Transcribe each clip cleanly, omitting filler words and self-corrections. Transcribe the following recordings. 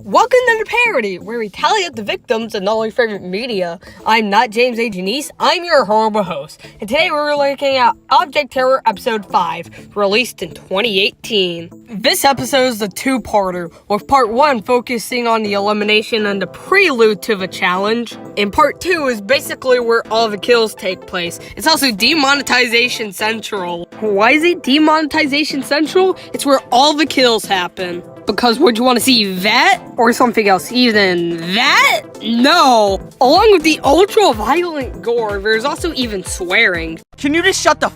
Welcome to the Parody, where we tally up the victims and all your favorite media. I'm not James A. Janice, I'm your horrible host. And today we're looking at Object Terror Episode 5, released in 2018. This episode is a two-parter, with Part 1 focusing on the elimination and the prelude to the challenge. And Part 2 is basically where all the kills take place. It's also Demonetization Central. Why is it Demonetization Central? It's where all the kills happen. Because would you want to see that? Or something else? Even that? No! Along with the ultra-violent gore, there's also even swearing. Can you just shut the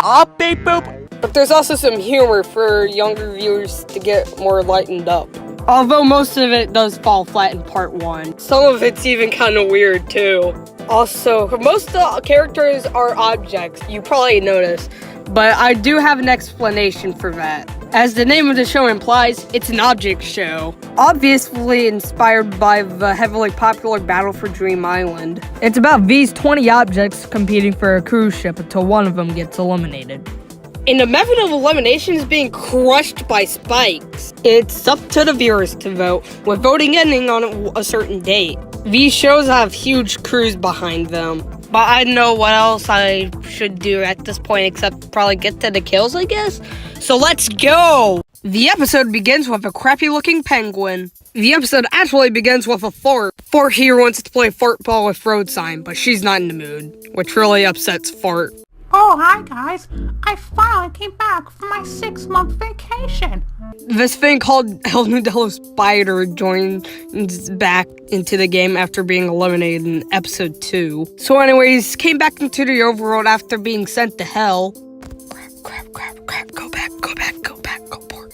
up, babe boop? But there's also some humor for younger viewers to get more lightened up. Although most of it does fall flat in Part 1. Some of it's even kind of weird, too. Also, most of the characters are objects, you probably noticed. But I do have an explanation for that. As the name of the show implies, it's an object show. Obviously inspired by the heavily popular Battle for Dream Island. It's about these 20 objects competing for a cruise ship until one of them gets eliminated. And the method of elimination is being crushed by spikes. It's up to the viewers to vote, with voting ending on a certain date. These shows have huge crews behind them. But I don't know what else I should do at this point except probably get to the kills, I guess. So let's go! The episode begins with a crappy-looking penguin. The episode actually begins with a fart. Fart here wants to play fart ball with road sign, but she's not in the mood, which really upsets Fart. Oh, hi guys. I finally came back from my 6-month vacation. This thing called El Nudello Spider joins back into the game after being eliminated in episode 2. So anyways, came back into the overworld after being sent to hell. Crap, go back, abort.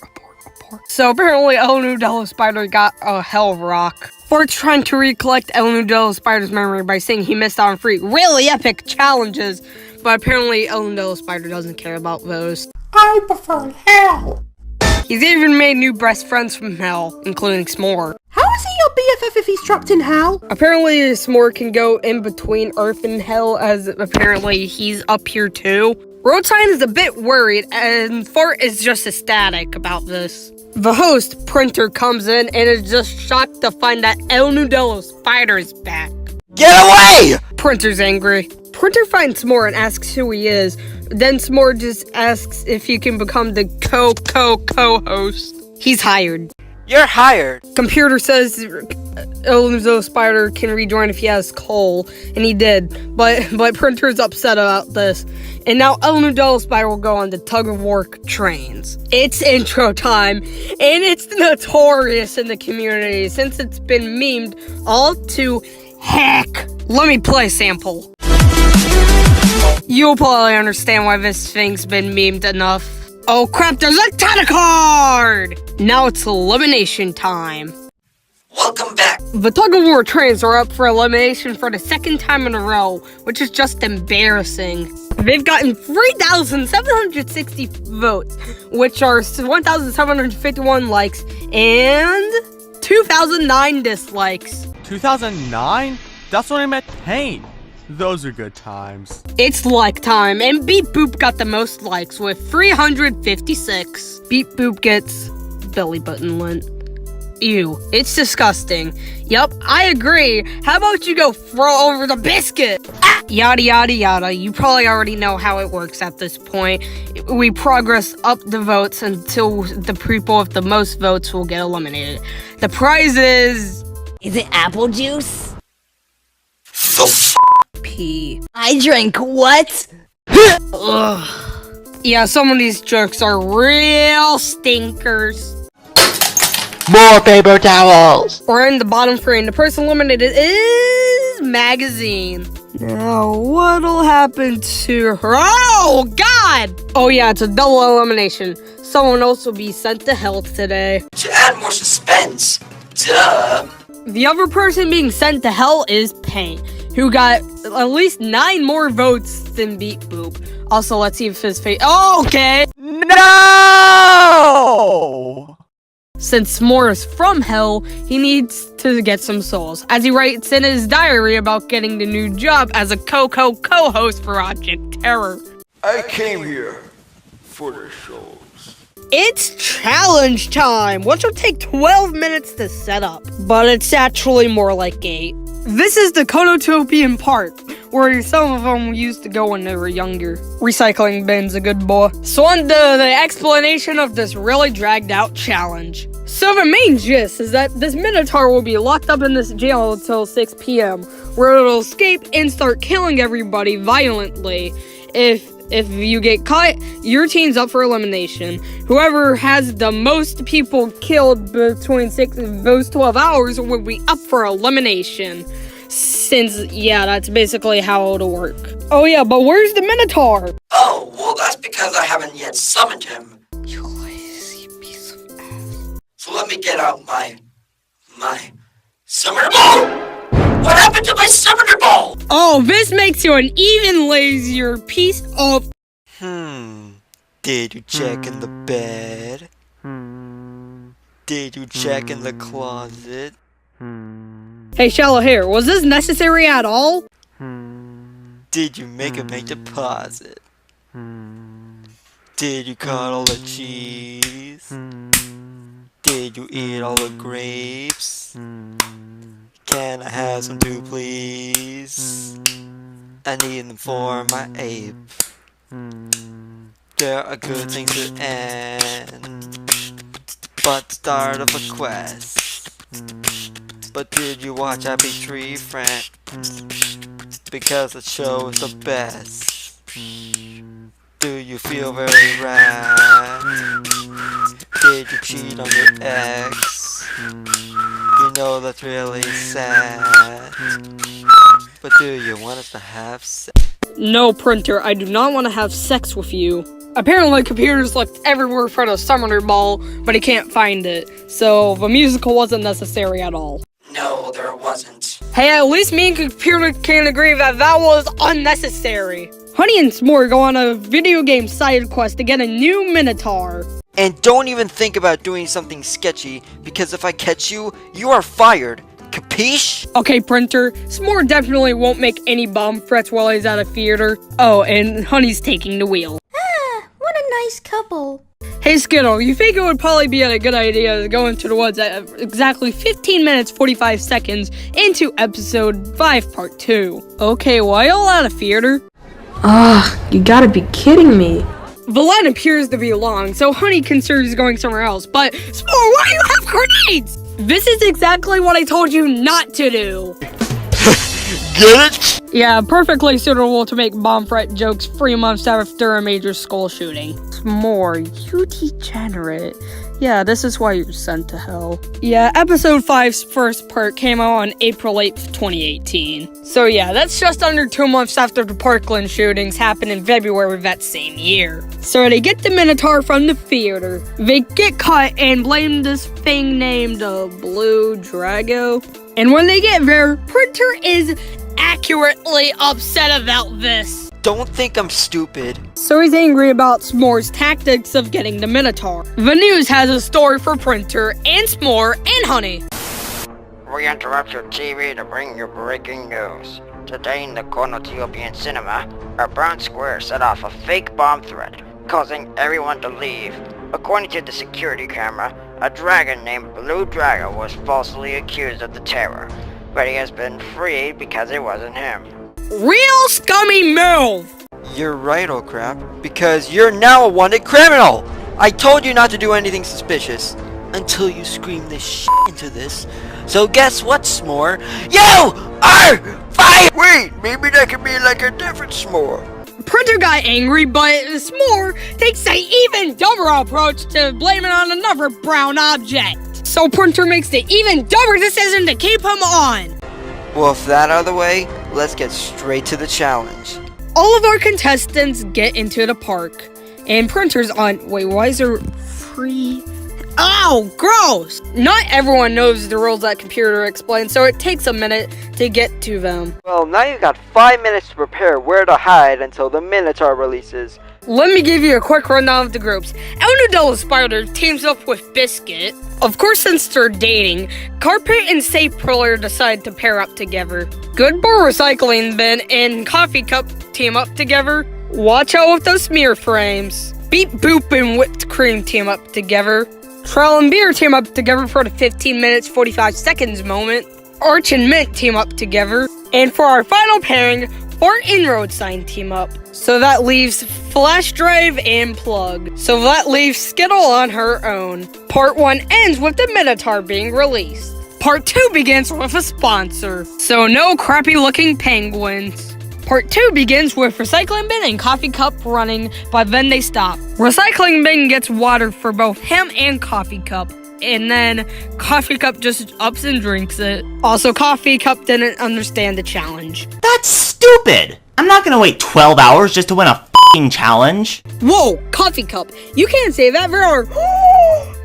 So apparently El Nudello Spider got a hell rock. Fort's trying to recollect El Nudello Spider's memory by saying he missed out on 3 really epic challenges. But apparently El Nudello Spider doesn't care about those. I prefer hell. He's even made new best friends from hell, including S'more. How is he your BFF if he's trapped in hell? Apparently S'more can go in between Earth and hell, as apparently he's up here too. Road Sign is a bit worried, and Fart is just ecstatic about this. The host, Printer, comes in and is just shocked to find that El Nudello Spider is back. Get away! Printer's angry. Printer finds S'more and asks who he is. Then S'more just asks if he can become the co-host. He's hired. You're hired. Computer says El Nudello Spider can rejoin if he has coal, and he did. But Printer's upset about this. And now El Nudello Spider will go on the tug-of-war trains. It's intro time, and it's notorious in the community since it's been memed all to heck. Let me play a sample. You'll probably understand why this thing's been memed enough. Oh crap, there's a title card! Now it's elimination time. Welcome back. The tug-of-war trains are up for elimination for the 2nd time in a row, which is just embarrassing. They've gotten 3,760 votes, which are 1,751 likes, and 2,009 dislikes. 2009? That's when I met Pain. Those are good times. It's like time, and Beep Boop got the most likes with 356. Beep Boop gets belly button lint. Ew, it's disgusting. Yup, I agree. How about you go throw over the biscuit? Ah! Yada yada yada. You probably already know how it works at this point. We progress up the votes until the people with the most votes will get eliminated. The prize is it apple juice? pee. I drank what? Ugh. Yeah, some of these jokes are real stinkers. More paper towels! We're in the bottom 3, and the person eliminated is Magazine. Now, what'll happen to her? Oh, God! Oh, yeah, it's a double elimination. Someone else will be sent to hell today. To add more suspense, duh. The other person being sent to hell is Paint, who got at least 9 more votes than Beep Boop. Also, let's see if his face. Oh, okay! No! Since S'more is from hell, he needs to get some souls, as he writes in his diary about getting the new job as a co-host for Object Terror. I came here for the souls. It's challenge time, which will take 12 minutes to set up, but it's actually more like 8. This is the Kiloto Park, where some of them used to go when they were younger. Recycling bin's a good boy. So on the explanation of this really dragged out challenge. So the main gist is that this Minotaur will be locked up in this jail until 6 p.m., where it'll escape and start killing everybody violently. If you get caught, your team's up for elimination. Whoever has the most people killed between those 12 hours will be up for elimination. Since, yeah, that's basically how it'll work. Oh yeah, but where's the Minotaur? Oh, well, that's because I haven't yet summoned him. You lazy piece of ass. So let me get out my summoner ball! What happened to my summoner ball? Oh, this makes you an even lazier piece of... Did you check in the bed? Did you check in the closet? Hey, shallow hair, was this necessary at all? Did you make a bank deposit? Did you cut all the cheese? Did you eat all the grapes? Can I have some too, please? I need them for my ape. There are good things to end, but the start of a quest. But did you watch Happy Tree Friend? Because the show is the best. Do you feel very right? Did you cheat on your ex? You know that's really sad. But do you want us to have sex? No, Printer, I do not want to have sex with you. Apparently, computers looked everywhere for the summoner ball, but he can't find it. So, the musical wasn't necessary at all. No, there wasn't. Hey, at least me and computer can agree that that was unnecessary. Honey and S'more go on a video game side quest to get a new Minotaur. And don't even think about doing something sketchy, because if I catch you, you are fired. Capiche? Okay, Printer, S'more definitely won't make any bomb threats while he's at a theater. Oh, and Honey's taking the wheel. What a nice couple. Hey, Skittle, you think it would probably be a good idea to go into the woods at exactly 15 minutes 45 seconds into episode 5 part 2? Okay, why y'all at a theater? You gotta be kidding me. The line appears to be long, so Honey considers going somewhere else, but S'more, why do you have grenades? This is exactly what I told you not to do. Get it? Yeah, perfectly suitable to make bomb threat jokes 3 months after a major school shooting. S'more, you degenerate. Yeah, this is why you're sent to hell. Yeah, episode 5's first part came out on April 8th, 2018. So yeah, that's just under 2 months after the Parkland shootings happened in February of that same year. So they get the Minotaur from the theater. They get caught and blame this thing named Blue Drago. And when they get there, Printer is accurately upset about this. Don't think I'm stupid. So he's angry about S'more's tactics of getting the Minotaur. The news has a story for Printer and S'more and Honey. We interrupt your TV to bring you breaking news. Today in the Konotopian cinema, a brown square set off a fake bomb threat, causing everyone to leave. According to the security camera, a dragon named Blue Drago was falsely accused of the terror, but he has been freed because it wasn't him. Real scummy move! You're right, oh crap, because you're now a wanted criminal! I told you not to do anything suspicious, until you screamed this shit into this. So guess what, S'more? You are fired! Wait, maybe that could be like a different S'more. Printer got angry, but S'more takes an even dumber approach to blame it on another brown object. So Printer makes the even dumber decision to keep him on. Well, if that out of the way, let's get straight to the challenge. All of our contestants get into the park, and Printer's on. Wait, why is there free? Oh, gross! Not everyone knows the rules that computer explains, so it takes a minute to get to them. Well, now you've got 5 minutes to prepare where to hide until the Minotaur releases. Let me give you a quick rundown of the groups. Elnudella Spider teams up with Biscuit. Of course, since they're dating, Carpet and Safe Priller decide to pair up together. Good Bar Recycling Bin and Coffee Cup team up together. Watch out with those smear frames. Beep Boop and Whipped Cream team up together. Trail and Beer team up together for the 15 minutes 45 seconds moment. Arch and Mint team up together. And for our final pairing, Fort and Road Sign team up. So that leaves Flash Drive and Plug. So that leaves Skittle on her own. Part 1 ends with the Minotaur being released. Part 2 begins with a sponsor. So no crappy looking penguins. Part 2 begins with Recycling Bin and Coffee Cup running, but then they stop. Recycling Bin gets water for both him and Coffee Cup. And then Coffee Cup just ups and drinks it. Also, Coffee Cup didn't understand the challenge. That's stupid! I'm not gonna wait 12 hours just to win a f***ing challenge. Whoa, Coffee Cup, you can't say that, there are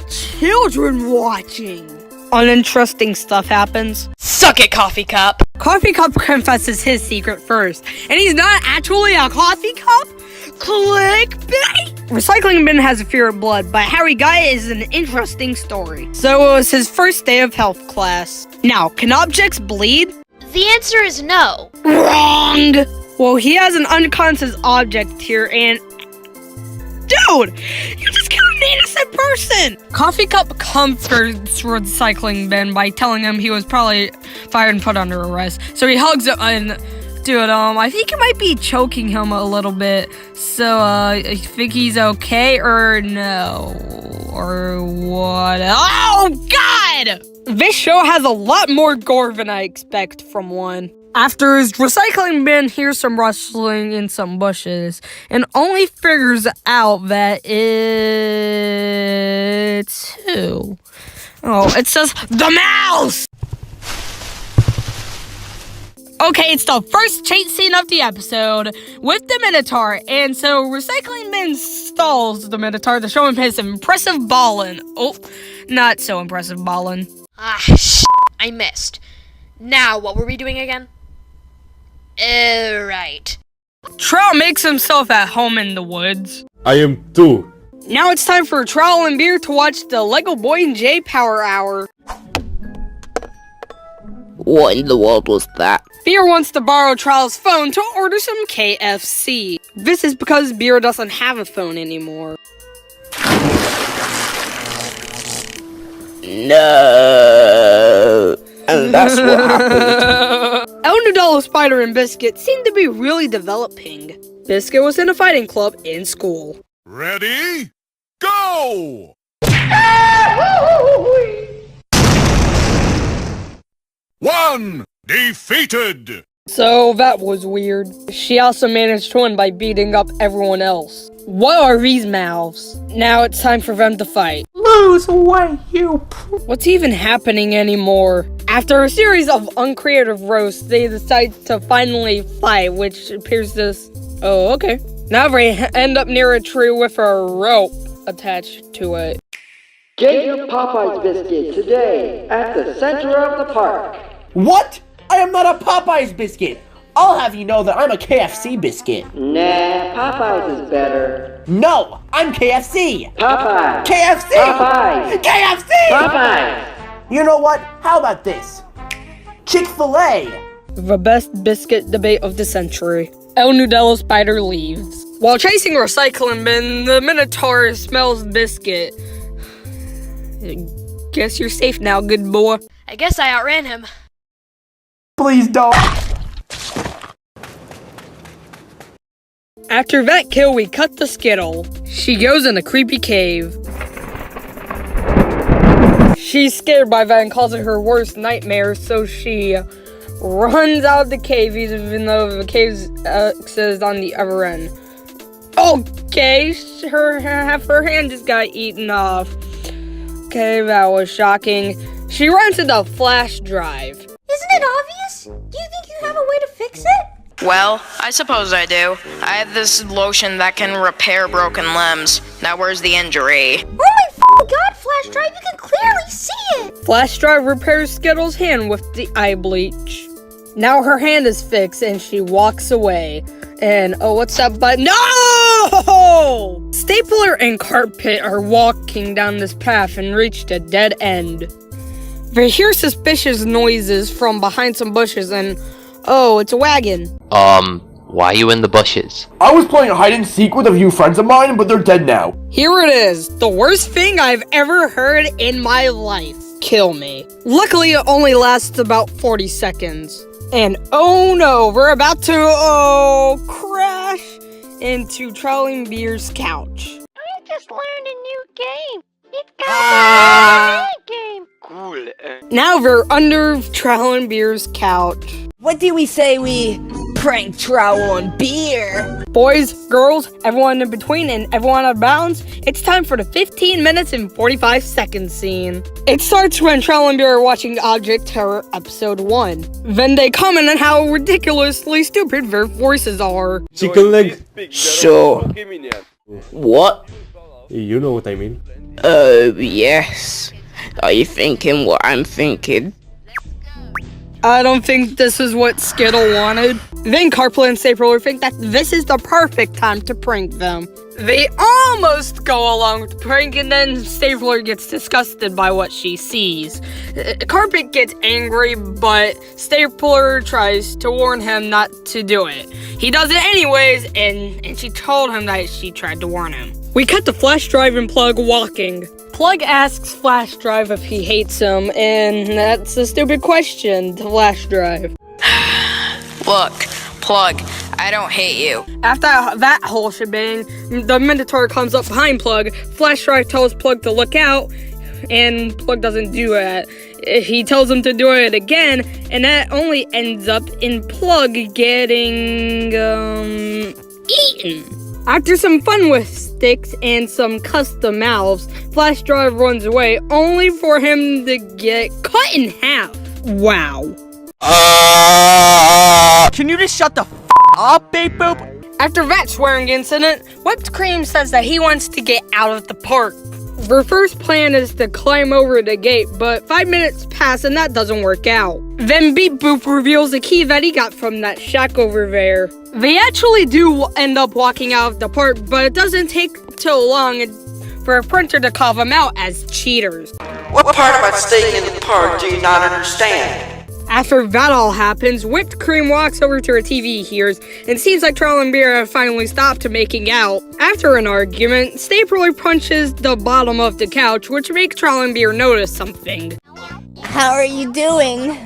children watching. Uninteresting stuff happens. Suck it, Coffee Cup! Coffee Cup confesses his secret first, and he's not actually a coffee cup? Clickbait! Recycling Bin has a fear of blood, but how he got it is an interesting story. So it was his first day of health class. Now, can objects bleed? The answer is no. Wrong! Well, he has an unconscious object here, and... Dude! You just killed an innocent person! Coffee Cup comforts Recycling Bin by telling him he was probably fired and put under arrest. So he hugs him and... Dude, I think it might be choking him a little bit. So, I think he's okay or no? Or what? Oh, God! This show has a lot more gore than I expect from one. After his Recycling Bin hears some rustling in some bushes and only figures out that it's who? Oh, it says the mouse! Okay, it's the first chase scene of the episode with the Minotaur, and so Recycling Bin stalls the Minotaur to show him his impressive ballin'. Oh, not so impressive ballin'. Ah, I missed. Now, what were we doing again? Right. Trout makes himself at home in the woods. I am too. Now it's time for Trowel and Beer to watch the Lego Boy and J Power Hour. What in the world was that? Beer wants to borrow Trowel's phone to order some KFC. This is because Beer doesn't have a phone anymore. No. And that's what happened. El Nudolo, Spider, and Biscuit seem to be really developing. Biscuit was in a fighting club in school. Ready? Go! One defeated! So that was weird. She also managed to win by beating up everyone else. What are these mouths? Now it's time for them to fight. Lose away, you What's even happening anymore? After a series of uncreative roasts, they decide to finally fight, which appears to... Oh, okay. Now they end up near a tree with a rope attached to it. Get your Popeyes biscuit today at the center of the park. What? I am not a Popeyes biscuit! I'll have you know that I'm a KFC biscuit. Nah, Popeyes is better. No, I'm KFC! Popeyes! KFC! Popeyes! KFC! Popeyes! You know what? How about this? Chick-fil-A! The best biscuit debate of the century. El Nudelo Spider leaves. While chasing Recycling Bin, the Minotaur smells biscuit. Guess you're safe now, good boy. I guess I outran him. Please don't. After that kill, we cut to Skittle. She goes in a creepy cave. She's scared by that and calls it her worst nightmare, so she runs out of the cave even though the cave's exit is on the other end. Okay, half her hand just got eaten off. Okay, that was shocking. She runs into Flash Drive. Isn't it obvious? Do you think you have a way to fix it? Well, I suppose I do. I have this lotion that can repair broken limbs. Now where's the injury? Oh my god, Flash Drive, you can clearly see it! Flash Drive repairs Skittle's hand with the eye bleach. Now her hand is fixed and she walks away. And, oh, what's that button? No! Stapler and Carpet are walking down this path and reach a dead end. They hear suspicious noises from behind some bushes and, oh, it's a wagon. Why are you in the bushes? I was playing hide and seek with a few friends of mine, but they're dead now. Here it is, the worst thing I've ever heard in my life. Kill me. Luckily, it only lasts about 40 seconds. And oh no, we're about to, crash into Trolling Beer's couch. I just learned a new game. It's called a game. Cool. Now we're under Trowel Beer's couch. What do we say we prank Trowel and Beer? Boys, girls, everyone in between, and everyone out of bounds, it's time for the 15 minutes and 45 seconds scene. It starts when Trowel and Beer are watching Object Terror Episode 1. Then they comment on how ridiculously stupid their voices are. Chicken leg. So, what? You know what I mean. Oh, yes. Are you thinking what I'm thinking? I don't think this is what Skittle wanted. Then Carpla and Stapler think that this is the perfect time to prank them. They almost go along with the prank, and then Stapler gets disgusted by what she sees. Carpet gets angry, but Stapler tries to warn him not to do it. He does it anyways, and she told him that she tried to warn him. We cut to Flash Drive and Plug walking. Plug asks Flash Drive if he hates him, and that's a stupid question to Flash Drive. Look, Plug, I don't hate you. After that whole shebang, the Minotaur comes up behind Plug. Flash Drive tells Plug to look out, and Plug doesn't do it. He tells him to do it again, and that only ends up in Plug getting, eaten. After some fun with sticks and some custom mouths, Flash Drive runs away, only for him to get cut in half. Wow. Can you just shut the up, Babe Boop? After that swearing incident, Whipped Cream says that he wants to get out of the park. Their first plan is to climb over the gate, but 5 minutes pass and that doesn't work out. Then Beep Boop reveals the key that he got from that shack over there. They actually do end up walking out of the park, but it doesn't take too long for a printer to call them out as cheaters. What part about staying in the park do you not understand? After that all happens, Whipped Cream walks over to her TV he hears, and it seems like Trowel and Beer have finally stopped making out. After an argument, Stapler punches the bottom of the couch, which makes Trowel and Beer notice something. How are you doing?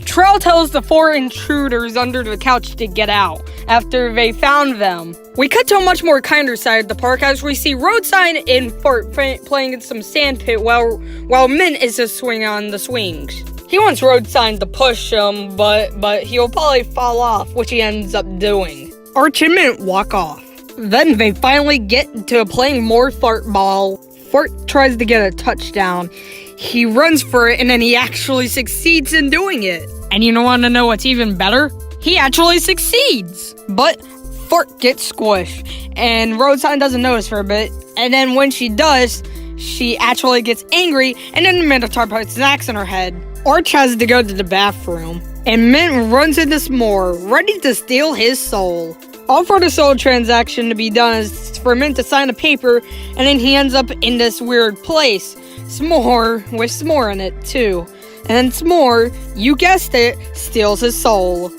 Trowel tells the 4 intruders under the couch to get out, after they found them. We cut to a much more kinder side of the park as we see Roadsign and Fort playing in some sand pit while Mint is just swinging on the swings. He wants Roadsign to push him, but he'll probably fall off, which he ends up doing. Arch and Mint walk off. Then they finally get to playing more Fart Ball. Fart tries to get a touchdown. He runs for it, and then he actually succeeds in doing it. And you don't want to know what's even better? He actually succeeds! But Fart gets squished, and Roadsign doesn't notice for a bit, and then when she does, she actually gets angry, and then the Minotaur puts snacks in her head. Arch has to go to the bathroom, and Mint runs into S'more, ready to steal his soul. All for the soul transaction to be done is for Mint to sign a paper, and then he ends up in this weird place. S'more, with S'more in it, too. And then S'more, you guessed it, steals his soul.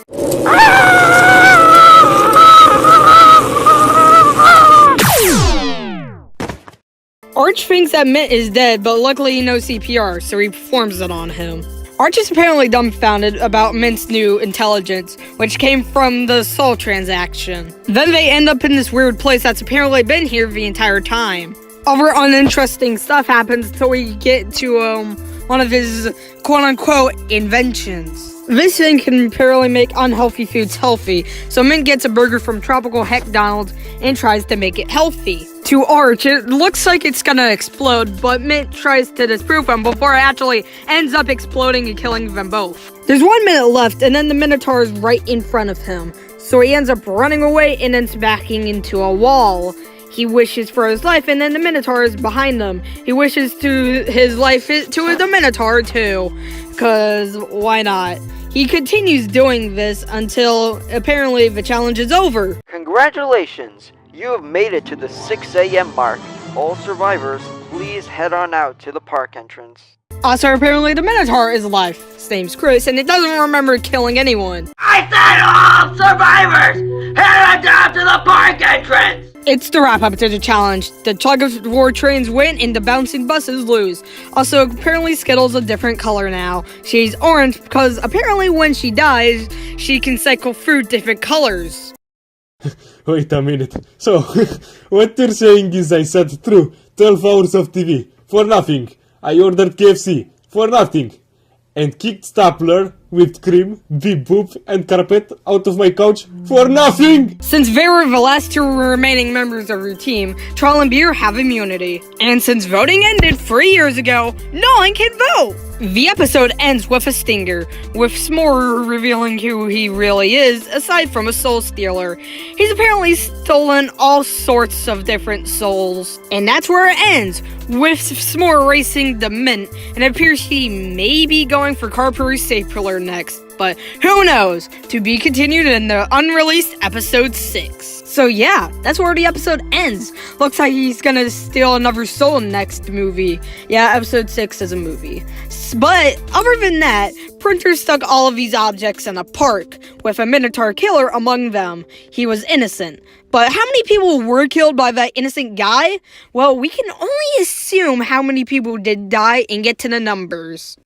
Arch thinks that Mint is dead, but luckily he knows CPR, so he performs it on him. Arch is apparently dumbfounded about Mint's new intelligence, which came from the soul transaction. Then they end up in this weird place that's apparently been here the entire time. Other uninteresting stuff happens until we get to one of his quote-unquote inventions. This thing can apparently make unhealthy foods healthy, so Mint gets a burger from Tropical Heckdonald's and tries to make it healthy. To Arch, it looks like it's gonna explode, but Mint tries to disprove him before it actually ends up exploding and killing them both. There's 1 minute left, and then the Minotaur is right in front of him, so he ends up running away and ends backing into a wall. He wishes for his life, and then the Minotaur is behind them. He wishes to his life to the Minotaur too, because why not? He continues doing this until apparently the challenge is over. Congratulations! You have made it to the 6 a.m. mark. All survivors, please head on out to the park entrance. Also, apparently the Minotaur is alive. His name's Chris, and it doesn't remember killing anyone. I said all survivors! Head on down to the park entrance! It's the wrap-up to the challenge. The tug of war trains win and the bouncing buses lose. Also, apparently Skittle's a different color now. She's orange because apparently when she dies, she can cycle through different colors. Wait a minute. So, what you're saying is I sat through 12 hours of TV for nothing. I ordered KFC for nothing. And kicked stapler, whipped cream, beep boop, and carpet out of my couch for nothing! Since they were the last two remaining members of your team, Trial and Beer have immunity. And since voting ended 3 years ago, no one can vote! The episode ends with a stinger, with S'more revealing who he really is, aside from a soul stealer. He's apparently stolen all sorts of different souls. And that's where it ends, with S'more racing the Mint, and it appears he may be going for Carpery Stapler next. But who knows? To be continued in the unreleased episode 6. So yeah, that's where the episode ends. Looks like he's gonna steal another soul next movie. Yeah, episode 6 is a movie. But other than that, Printer stuck all of these objects in a park, with a Minotaur killer among them. He was innocent. But how many people were killed by that innocent guy? Well, we can only assume how many people did die and get to the numbers.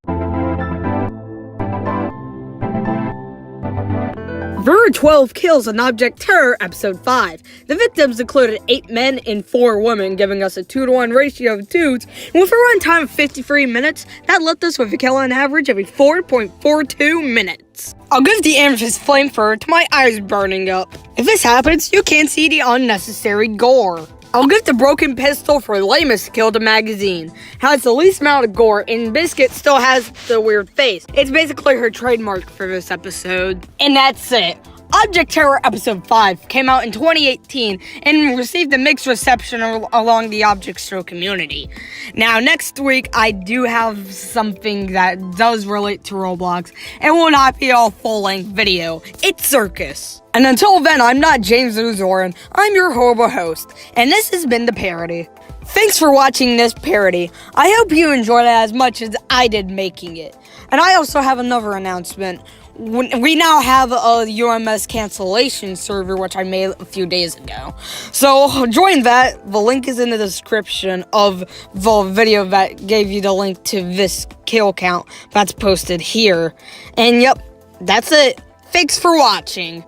There were 12 kills in Object Terror Episode 5. The victims included 8 men and 4 women, giving us a 2-to-1 ratio of dudes, and with a runtime of 53 minutes, that left us with a kill on average every 4.42 minutes. I'll give the amethyst flamethrower to my eyes burning up. If this happens, you can't see the unnecessary gore. I'll give the broken pistol for lamest kill to Magazine. Has the least amount of gore, and Biscuit still has the weird face. It's basically her trademark for this episode. And that's it. Object Terror Episode 5 came out in 2018 and received a mixed reception along the Object Show community. Now, next week, I do have something that does relate to Roblox and will not be a full-length video. It's Circus. And until then, I'm not James Uzoran, I'm your horrible host, and this has been The Parody. Thanks for watching this parody. I hope you enjoyed it as much as I did making it. And I also have another announcement. We now have a UMS cancellation server, which I made a few days ago. So join that. The link is in the description of the video that gave you the link to this kill count that's posted here. And yep, that's it. Thanks for watching.